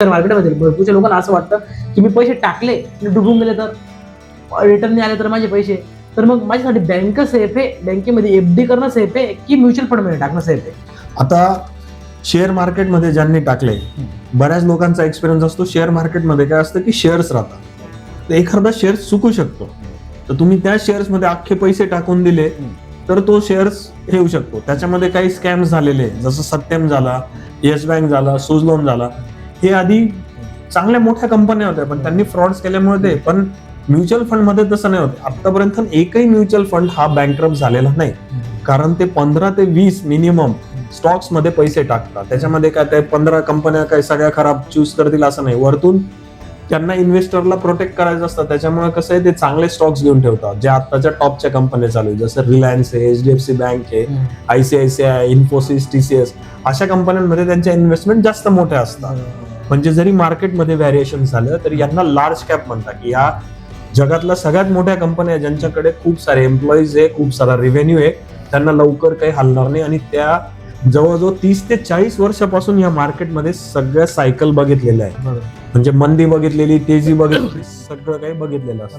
मार्केटमध्ये भरपूरच्या लोकांना असं वाटतं की मी पैसे टाकले आणि डुबून गेले तर रिटर्न नाही आले तर माझे पैसे, तर मग माझ्यासाठी बँक सेफ आहे, बँकेमध्ये एफडी करणं सेफ आहे की म्युच्युअल फंड मध्ये टाकणं सेफ आहे? आता शेअर मार्केटमध्ये ज्यांनी टाकले, बऱ्याच लोकांचा एक्सपिरियन्स असतो शेअर मार्केटमध्ये काय असतं की शेअर्स राहतात, तर एखादा शेअर चुकू शकतो, तर तुम्ही त्या शेअर्स मध्ये अख्खे पैसे टाकून दिले तर तो शेअर्स येऊ शकतो. त्याच्यामध्ये काही स्कॅम्स झालेले, जसं सत्यम झाला, येस बँक झाला, सुझलोन झाला, हे आधी चांगल्या मोठ्या कंपन्या होत्या पण त्यांनी फ्रॉड्स केल्यामुळे ते. पण म्युच्युअल फंड मध्ये तसं नाही होत. आतापर्यंत एकही म्युच्युअल फंड हा बँकरप्ट झालेला नाही, कारण ते 15 ते 20 मिनिमम स्टॉक्स मध्ये पैसे टाकतात. त्याच्यामध्ये काय ते 15 कंपन्या काय सगळ्या खराब चूज करतील असं नाही, वरतून त्यांना इन्व्हेस्टरला प्रोटेक्ट करायचं असतं. त्याच्यामुळे कसं आहे, ते चांगले स्टॉक्स घेऊन ठेवतात जे आताच्या टॉपच्या कंपन्या चालू आहे, जसं रिलायन्स आहे, HDFC बँक आहे, ICICI, इन्फोसिस, TCS, अशा कंपन्यांमध्ये त्यांच्या इन्व्हेस्टमेंट जास्त मोठ्या असतात. म्हणजे जरी मार्केटमध्ये व्हॅरिएशन झालं तरी यांना लार्ज कॅप म्हणतात, की या जगातल्या सगळ्यात मोठ्या कंपन्या ज्यांच्याकडे खूप सारे एम्प्लॉईज आहे, खूप सारा रेव्हेन्यू आहे, त्यांना लवकर काही हलणार नाही. आणि त्या जवळजवळ 30 ते 40 वर्षापासून या मार्केटमध्ये सगळ्या सायकल बघितलेल्या आहे. म्हणजे मंदी बघितलेली, तेजी बघितलेली, सगळं काही बघितलेलं असतं.